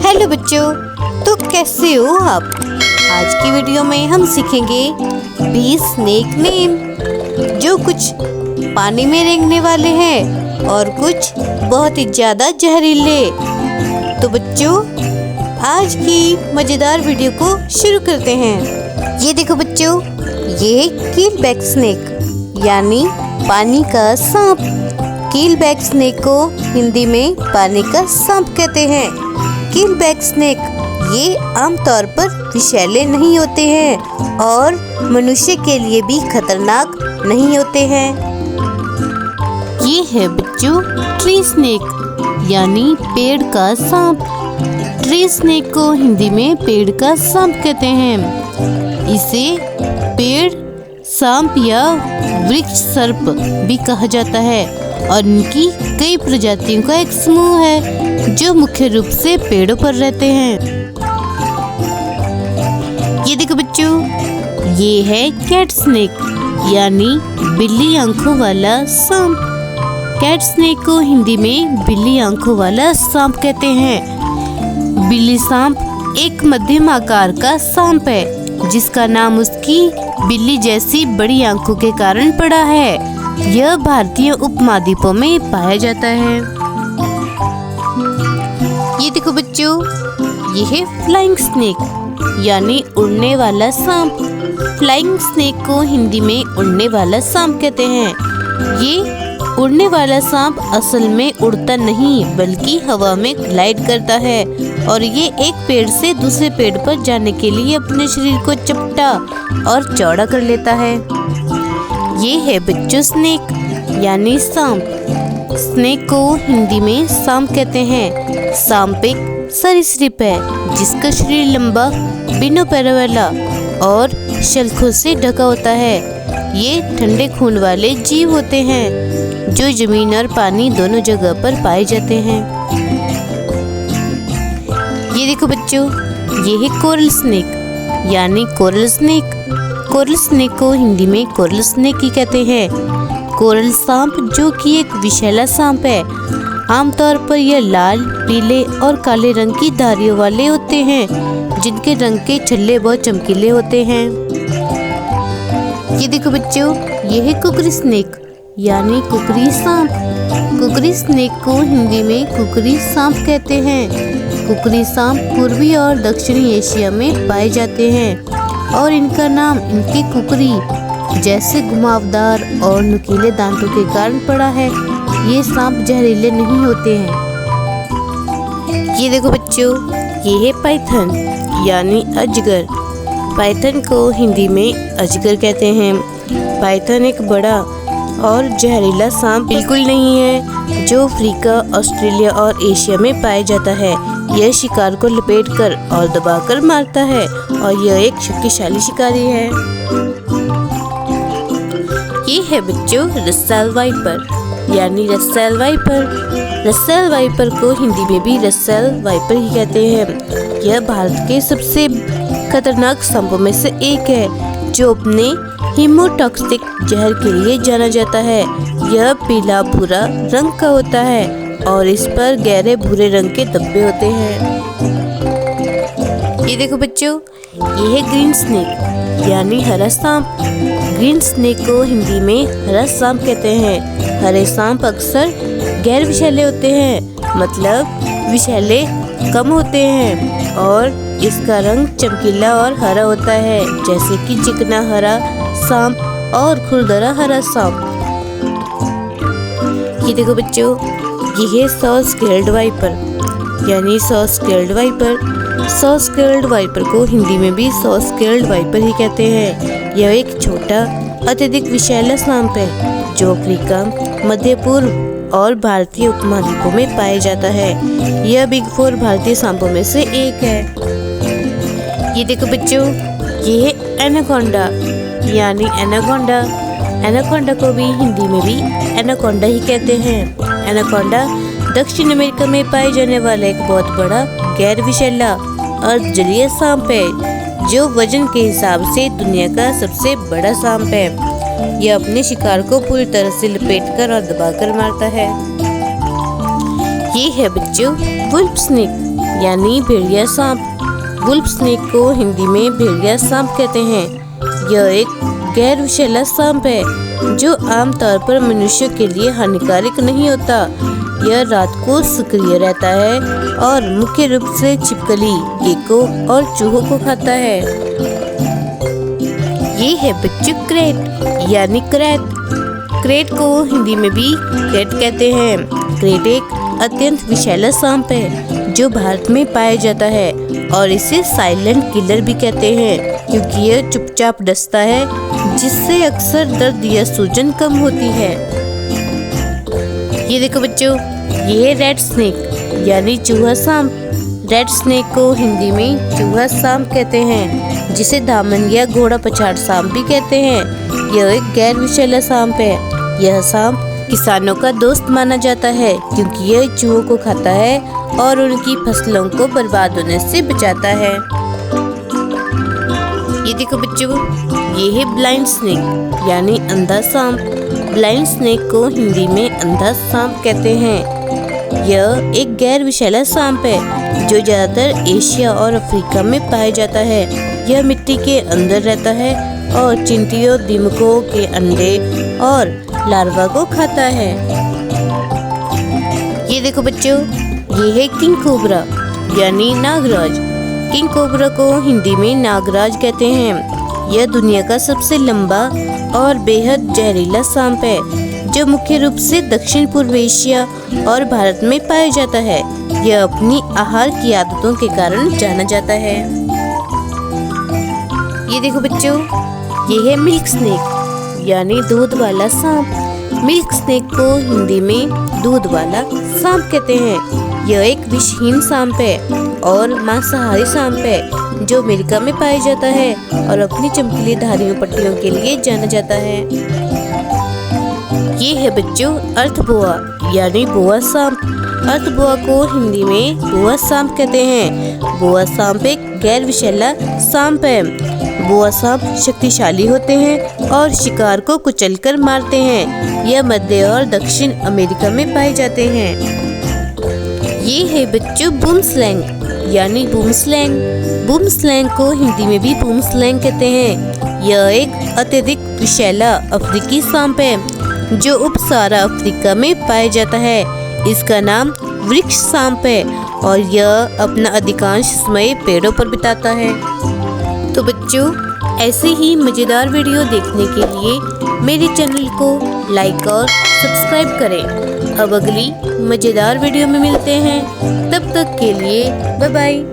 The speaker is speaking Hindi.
हेलो बच्चों, तो कैसे हो आप। आज की वीडियो में हम सीखेंगे 20 स्नेक नेम, जो कुछ पानी में रेंगने वाले हैं और कुछ बहुत ही ज़्यादा जहरीले। तो बच्चों, आज की मज़ेदार वीडियो को शुरू करते हैं। ये देखो बच्चों, ये कीलबैक स्नेक यानी पानी का सांप। कीलबैक स्नेक को हिंदी में पानी का सांप कहते हैं। कीलबैक स्नेक ये आमतौर पर विषैले नहीं होते हैं और मनुष्य के लिए भी खतरनाक नहीं होते हैं। ये है बच्चों ट्री स्नेक यानी पेड़ का सांप। ट्री स्नेक को हिंदी में पेड़ का सांप कहते हैं। इसे पेड़ सांप या वृक्ष सर्प भी कहा जाता है और इनकी कई प्रजातियों का एक समूह है जो मुख्य रूप से पेड़ों पर रहते हैं। ये देखो बच्चों, ये है कैट स्नेक यानी बिल्ली आंखों वाला सांप। कैट स्नेक को हिंदी में बिल्ली आंखों वाला सांप कहते हैं। बिल्ली सांप एक मध्यम आकार का सांप है जिसका नाम उसकी बिल्ली जैसी बड़ी आंखों के कारण पड़ा है। यह भारतीय उपमहाद्वीपों में पाया जाता है। ये देखो बच्चों, यह है फ्लाइंग स्नेक यानी उड़ने वाला सांप। फ्लाइंग स्नेक को हिंदी में उड़ने वाला सांप कहते हैं। ये उड़ने वाला सांप असल में उड़ता नहीं बल्कि हवा में ग्लाइड करता है और ये एक पेड़ से दूसरे पेड़ पर जाने के लिए अपने शरीर को चपटा और चौड़ा कर लेता है। ये है बच्चों स्नेक यानी सांप। स्नेक को हिंदी में सांप कहते हैं। सांप एक सरीसृप है जिसका शरीर लंबा, बिना पैरों वाला और शल्कों से ढका होता है। ये ठंडे खून वाले जीव होते हैं जो जमीन और पानी दोनों जगह पर पाए जाते हैं। ये देखो बच्चों, ये है कोरल स्नेक यानी कोरल स्नेक। कोरल स्नेक को हिंदी में कोरल स्नेक ही कहते हैं। कोरल सांप जो कि एक विषैला सांप है। आमतौर पर यह लाल, पीले और काले रंग की धारियों वाले होते हैं जिनके रंग के छल्ले बहुत चमकीले होते हैं। ये देखो बच्चों, ये है कुकरी स्नेक यानी कुकरी सांप। कुकरी स्नेक को हिंदी में कुकरी सांप कहते हैं। कुकरी सांप पूर्वी और दक्षिणी एशिया में पाए जाते हैं और इनका नाम इनकी कुकरी जैसे घुमावदार और नुकीले दांतों के कारण पड़ा है। ये सांप जहरीले नहीं होते हैं। ये देखो बच्चों, ये है पाइथन यानी अजगर। पाइथन को हिंदी में अजगर कहते हैं। पाइथन एक बड़ा और जहरीला सांप बिल्कुल नहीं है जो अफ्रीका, ऑस्ट्रेलिया और एशिया में पाया जाता है। यह शिकार को लपेटकर और दबाकर मारता है और यह एक शक्तिशाली शिकारी है। ये है बच्चों रसेल वाइपर यानी रसेल वाइपर। रसेल वाइपर को हिंदी में भी रसेल वाइपर ही कहते हैं। यह भारत के सबसे खतरनाक सांपों में से एक है जो अपने हीमोटॉक्सिक जहर के लिए जाना जाता है। यह पीला भूरा रंग का होता है और इस पर गहरे भूरे रंग के धब्बे होते हैं। ये देखो बच्चों, ये है ग्रीन स्नेक यानी हरा सांप। ग्रीन स्नेक को हिंदी में हरा सांप कहते हैं। हरे सांप अक्सर गैर विषैले होते हैं, मतलब विषैले कम होते हैं और इसका रंग चमकीला और हरा होता है जैसे कि चिकना हरा सांप और खुरदरा हरा सांप। ये देखो बच्चों, ये है सॉ स्केल्ड वाइपर यानी saw scaled viper. Saw scaled viper को हिंदी में भी सॉ स्केल्ड वाइपर ही कहते हैं। यह एक छोटा अत्यधिक विषैला सांप है जो अफ्रीका, मध्य पूर्व और भारतीय उपमहाद्वीपों में पाया जाता है। यह बिग 4 भारतीय सांपों में से एक है। ये देखो बच्चों, ये है एनाकोंडा यानी एनाकोंडा। एनाकोंडा को भी हिंदी में भी एनाकोंडा ही कहते हैं। एनाकोंडा दक्षिण अमेरिका में पाए जाने वाला एक बहुत बड़ा गैर विषैला और जलीय सांप है जो वजन के हिसाब से दुनिया का सबसे बड़ा सांप है। यह अपने शिकार को पूरी तरह से लपेटकर और दबाकर मारता है। ये है बच्चों वुल्फ स्नेक यानी भेड़िया सांप। वुल्फ स्नेक को हिंदी में भेड़िया सांप कहते हैं। यह एक गैर विषैला सांप है जो आमतौर पर मनुष्यों के लिए हानिकारक नहीं होता। यह रात को सक्रिय रहता है और मुख्य रूप से छिपकली, गेको और चूहों को खाता है। ये है बच्चों क्रेट यानी क्रैट। क्रेट को हिंदी में भी क्रेट कहते हैं। क्रेट एक अत्यंत विषैला सांप है जो भारत में पाया जाता है और इसे साइलेंट किलर भी कहते हैं क्योंकि यह चुपचाप डसता है जिससे अक्सर दर्द या सूजन कम होती है। ये देखो बच्चों, ये है रेड स्नेक यानी चूहा सांप। रेड स्नेक को हिंदी में चूहा सांप कहते हैं जिसे दामन या घोड़ा पछाड़ सांप भी कहते हैं। यह एक गैर विषैला सांप है। यह सांप किसानों का दोस्त माना जाता है क्योंकि यह चूहों को खाता है और उनकी फसलों को बर्बाद होने से बचाता है। ये देखो बच्चों, ये है ब्लाइंड स्नेक यानी अंधा सांप। ब्लाइंड स्नेक को हिंदी में अंधा सांप कहते हैं। यह एक गैर विषैला सांप है जो ज्यादातर एशिया और अफ्रीका में पाया जाता है। यह मिट्टी के अंदर रहता है और चींटियों, दीमकों के अंडे और लार्वा को खाता है। ये देखो बच्चों, ये है किंग कोबरा यानी नागराज। किंग कोबरा को हिंदी में नागराज कहते हैं। यह दुनिया का सबसे लंबा और बेहद जहरीला सांप है जो मुख्य रूप से दक्षिण पूर्व एशिया और भारत में पाया जाता है। यह अपनी आहार की आदतों के कारण जाना जाता है। ये देखो बच्चों, ये है मिल्क स्नेक यानी दूध वाला सांप। मिल्क स्नेक को हिंदी में दूध वाला सांप कहते हैं। यह एक विषहीन सांप है और मांसाहारी सांप है जो अमेरिका में पाया जाता है और अपनी चमकीली धारियों पट्टियों के लिए जाना जाता है। ये है बच्चों अर्थ बोआ यानी बोआ सांप। अर्थ बोआ को हिंदी में बोआ सांप कहते हैं। बोआ सांप एक गैर विषैला सांप है। बोआ सांप शक्तिशाली होते हैं और शिकार को कुचलकर मारते हैं। यह मध्य और दक्षिण अमेरिका में पाए जाते हैं। ये है बच्चों बूमस्लैंग यानी बूमस्लैंग। बूमस्लैंग को हिंदी में भी बूमस्लैंग कहते हैं। यह एक अत्यधिक विषैला अफ्रीकी सांप है जो उप सहारा अफ्रीका में पाया जाता है। इसका नाम वृक्ष सांप है और यह अपना अधिकांश समय पेड़ों पर बिताता है। तो बच्चों, ऐसे ही मज़ेदार वीडियो देखने के लिए मेरे चैनल को लाइक और सब्सक्राइब करें। अब अगली मज़ेदार वीडियो में मिलते हैं। तब तक के लिए बाय बाय।